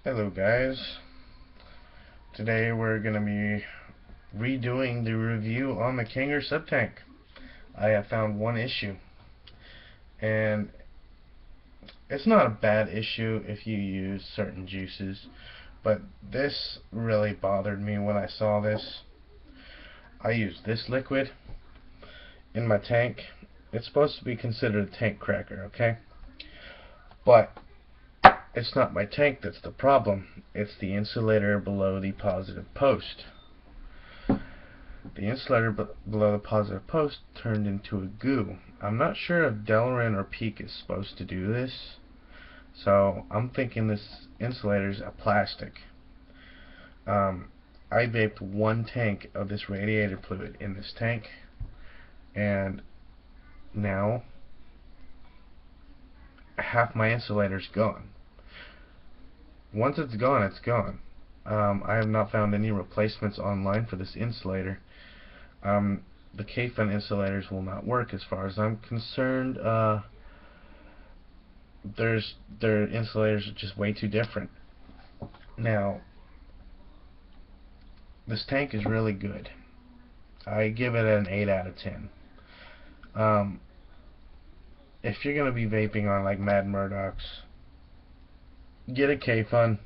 Hello guys, today we're going to be redoing the review on the Kanger subtank. I have found one issue, and it's not a bad issue if you use certain juices, but this really bothered me when I saw this. I use this liquid in my tank. It's supposed to be considered a tank cracker, okay? But it's not my tank that's the problem, it's the insulator below the positive post. The insulator below the positive post turned into a goo. I'm not sure if Delrin or Peak is supposed to do this, so I'm thinking this insulator is a plastic. I vaped one tank of this radiator fluid in this tank, and now half my insulator's gone. Once it's gone, it's gone. I have not found any replacements online for this insulator. The K-Fin insulators will not work as far as I'm concerned. Their insulators are just way too different. Now, this tank is really good. I give it an 8 out of 10. If you're going to be vaping on like Mad Murdoch's, get a K-Fin.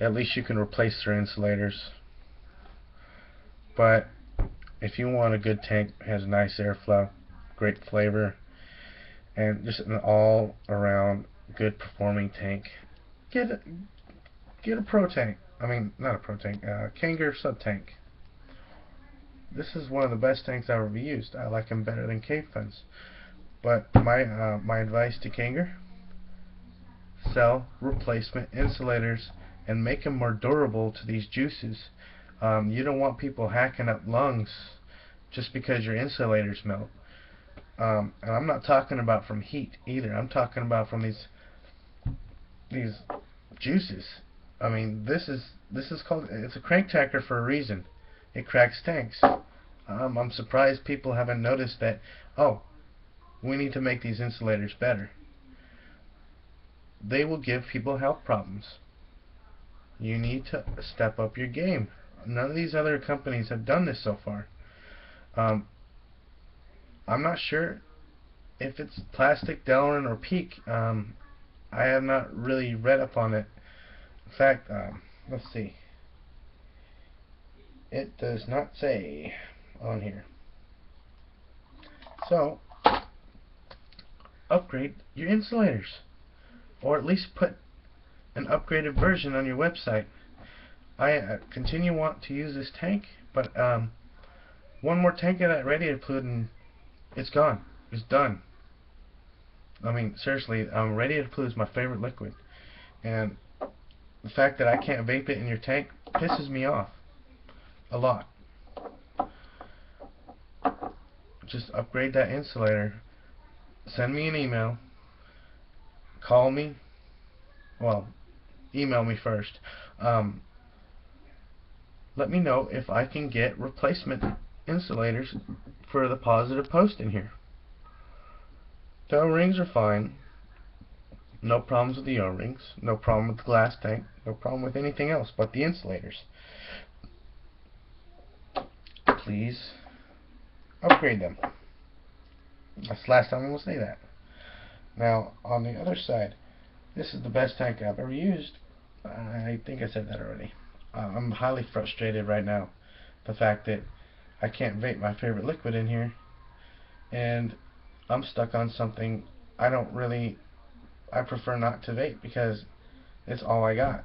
At least you can replace their insulators. But if you want a good tank, has nice airflow, great flavor, and just an all-around good performing tank, get a pro tank. I mean, not a pro tank, Kanger subtank. This is one of the best tanks I've ever used. I like them better than K-Fins. But my advice to Kanger: sell replacement insulators and make them more durable to these juices. You don't want people hacking up lungs just because your insulators melt. And I'm not talking about from heat either. I'm talking about from these juices. I mean, this is called, it's a crank tacker for a reason. It cracks tanks. I'm surprised people haven't noticed that. Oh, we need to make these insulators better. They will give people health problems. You need to step up your game. None of these other companies have done this so far. I'm not sure if it's plastic, Delrin, or Peak. I have not really read up on it. In fact, let's see. It does not say on here. So, upgrade your insulators, or at least put an upgraded version on your website. I continue want to use this tank, but one more tank of that radiator fluid and it's gone. It's done. I mean, seriously, radiator fluid is my favorite liquid, and the fact that I can't vape it in your tank pisses me off a lot. Just upgrade that insulator. Send me an email. Call me. Well, email me first. Let me know if I can get replacement insulators for the positive post in here. The O-rings are fine. No problems with the O-rings. No problem with the glass tank. No problem with anything else but the insulators. Please upgrade them. That's the last time I will say that. Now, on the other side, this is the best tank I've ever used. I think I said that already. I'm highly frustrated right now. The fact that I can't vape my favorite liquid in here, and I'm stuck on something I prefer not to vape because it's all I got.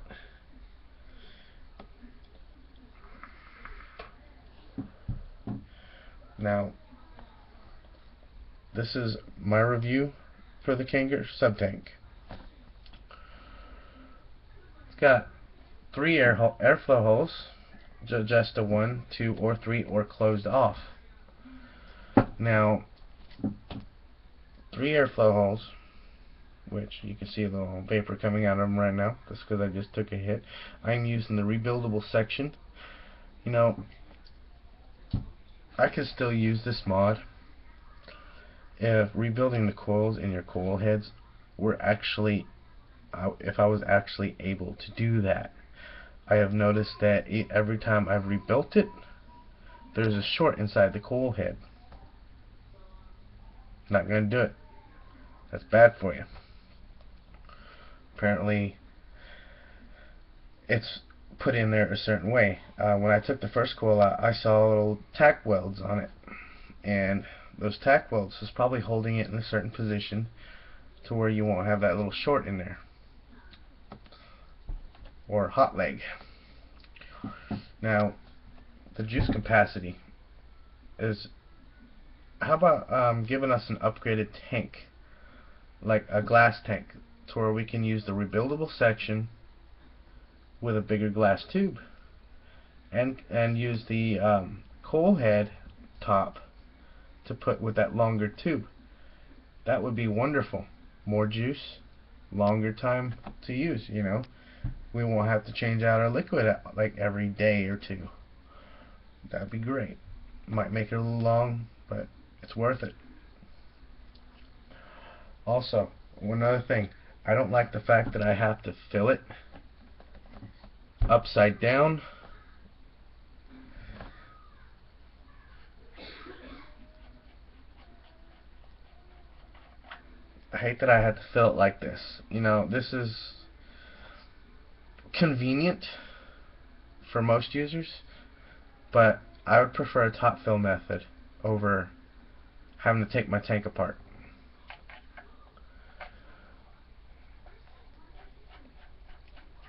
Now, this is my review for the Kanger subtank. It's got 3 airflow holes, just a 1, 2, or 3, or closed off. Now, 3 airflow holes, which you can see a little vapor coming out of them right now. That's because I just took a hit. I'm using the rebuildable section. You know, I could still use this mod if rebuilding the coils in your coil heads were actually if I was actually able to do that. I have noticed that every time I've rebuilt it, there's a short inside the coil head. Not going to do it. That's bad for you. Apparently, it's put in there a certain way. When I took the first coil out, I saw little tack welds on it, and those tack welds is probably holding it in a certain position to where you won't have that little short in there, or hot leg. Now, the juice capacity is, how about giving us an upgraded tank, like a glass tank, to where we can use the rebuildable section with a bigger glass tube, and use the coil head top to put with that longer tube. That would be wonderful. More juice, longer time to use, you know. We won't have to change out our liquid like every day or two. That'd be great. Might make it a little long, but it's worth it. Also, one other thing, I don't like the fact that I have to fill it upside down. I hate that I had to fill it like this. You know, this is convenient for most users, but I would prefer a top fill method over having to take my tank apart.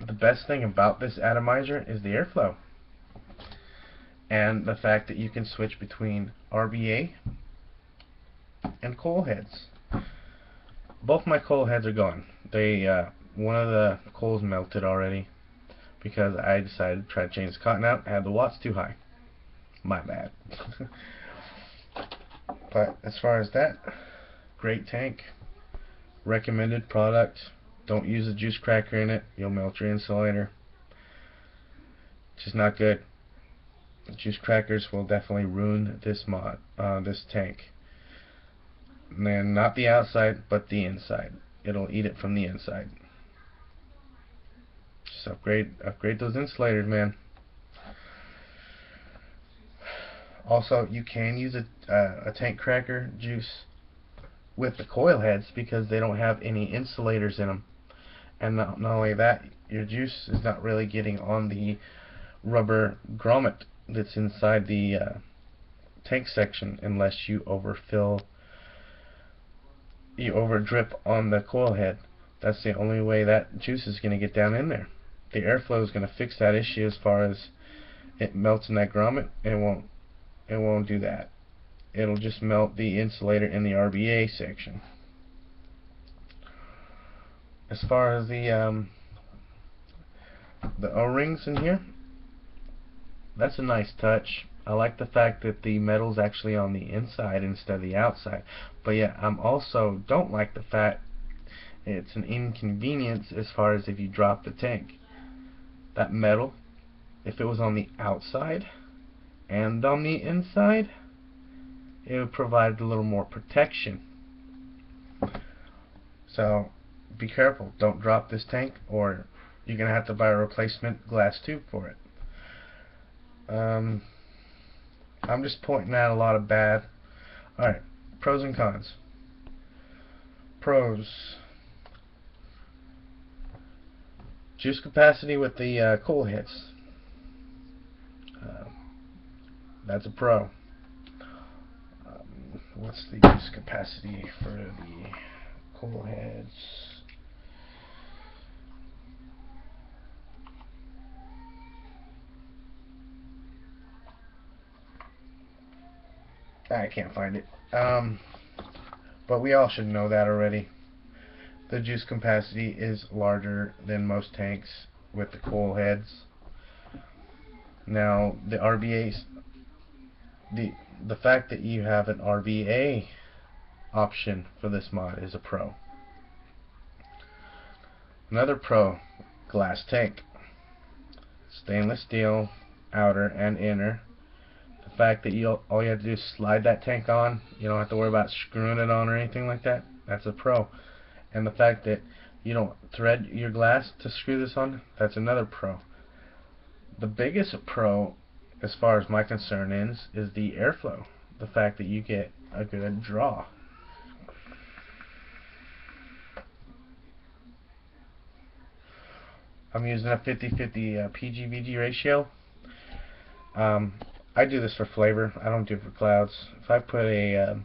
The best thing about this atomizer is the airflow, and the fact that you can switch between RBA and coil heads. Both my coil heads are gone. They one of the coils melted already because I decided to try to change the cotton out. I had the watts too high. My bad. But as far as that, great tank. Recommended product. Don't use a juice cracker in it. You'll melt your insulator. Just not good. Juice crackers will definitely ruin this this tank. And then not the outside, but the inside. It'll eat it from the inside. Just upgrade those insulators, man. Also, you can use a tank cracker juice with the coil heads because they don't have any insulators in them. And not only that, your juice is not really getting on the rubber grommet that's inside the tank section unless you overdrip on the coil head. That's the only way that juice is going to get down in there. The airflow is going to fix that issue as far as it melts in that grommet. It won't do that. It'll just melt the insulator in the RBA section. As far as the O-rings in here, that's a nice touch. I like the fact that the metal's actually on the inside instead of the outside. But yeah, I'm also don't like the fact it's an inconvenience as far as if you drop the tank. That metal, if it was on the outside and on the inside, it would provide a little more protection. So be careful. Don't drop this tank, or you're going to have to buy a replacement glass tube for it. I'm just pointing out a lot of bad. Alright, pros and cons. Pros: juice capacity with the coil heads. That's a pro. What's the juice capacity for the coil heads? I can't find it. But we all should know that already. The juice capacity is larger than most tanks with the coil heads. Now the RBAs, the fact that you have an RBA option for this mod is a pro. Another pro: glass tank, stainless steel outer and inner. The fact that all you have to do is slide that tank on, you don't have to worry about screwing it on or anything like that. That's a pro. And the fact that You don't thread your glass to screw this on. That's another pro. The biggest pro, as far as my concern is the airflow. The fact that you get a good draw. I'm using a 50-50 PG-VG ratio. I do this for flavor. I don't do it for clouds. If I put a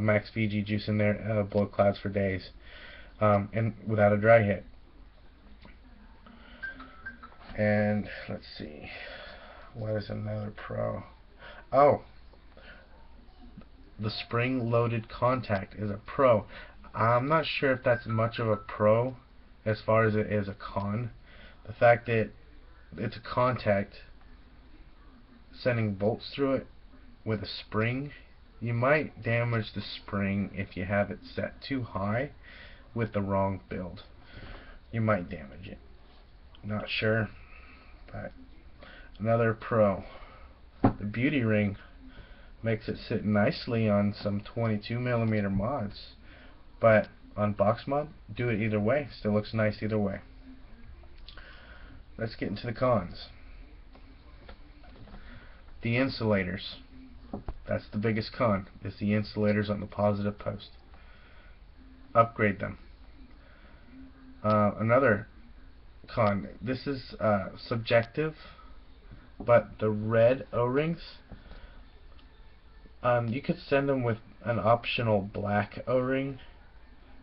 max VG juice in there, it'll blow clouds for days, and without a dry hit. And let's see, what is another pro? Oh, the spring-loaded contact is a pro. I'm not sure if that's much of a pro as far as it is a con. The fact that it's a contact sending bolts through it with a spring, you might damage the spring if you have it set too high with the wrong build. You might damage it. Not sure, but another pro. The beauty ring makes it sit nicely on some 22mm mods, but on box mod, do it either way. Still looks nice either way. Let's get into the cons. The insulators. That's the biggest con, is the insulators on the positive post. Upgrade them. Another con, this is subjective, but the red O-rings, you could send them with an optional black O-ring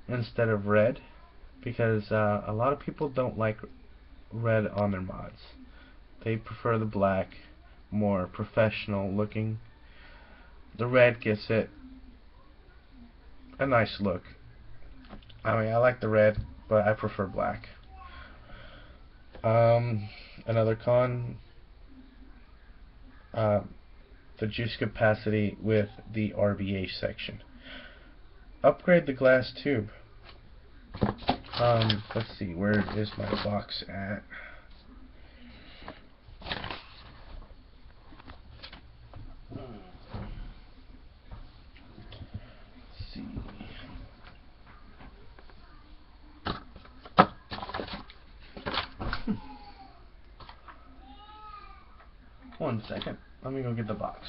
instead of red, because a lot of people don't like red on their mods. They prefer the black, more professional looking. The red gives it a nice look. I mean, I like the red, but I prefer black. Another con, the juice capacity with the RBA section. Upgrade the glass tube. Let's see, where is my box at? Let's see. One second. Let me go get the box.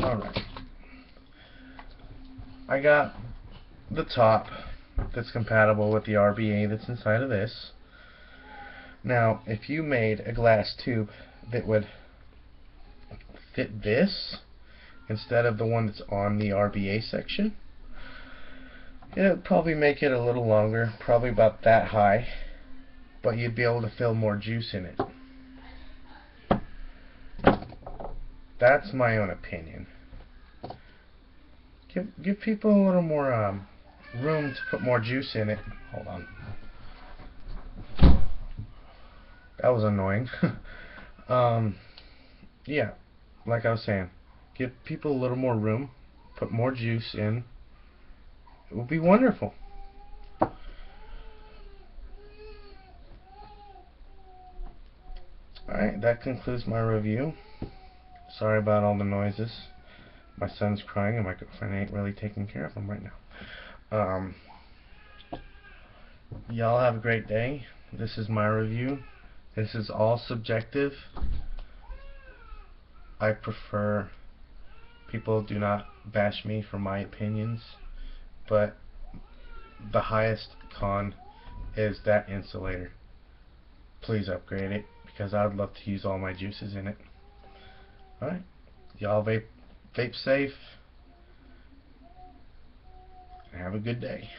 Alright. I got the top that's compatible with the RBA that's inside of this. Now, if you made a glass tube that would fit this instead of the one that's on the RBA section, it would probably make it a little longer, probably about that high, but you'd be able to fill more juice in it. That's my own opinion. Give people a little more room to put more juice in it. Hold on. That was annoying. Yeah, like I was saying, give people a little more room, put more juice in. It would be wonderful. Alright, that concludes my review. Sorry about all the noises. My son's crying and my girlfriend ain't really taking care of him right now. Y'all have a great day. This is my review. This is all subjective. I prefer people do not bash me for my opinions, but the highest con is that insulator. Please upgrade it, because I'd love to use all my juices in it. Alright, y'all vape safe, and have a good day.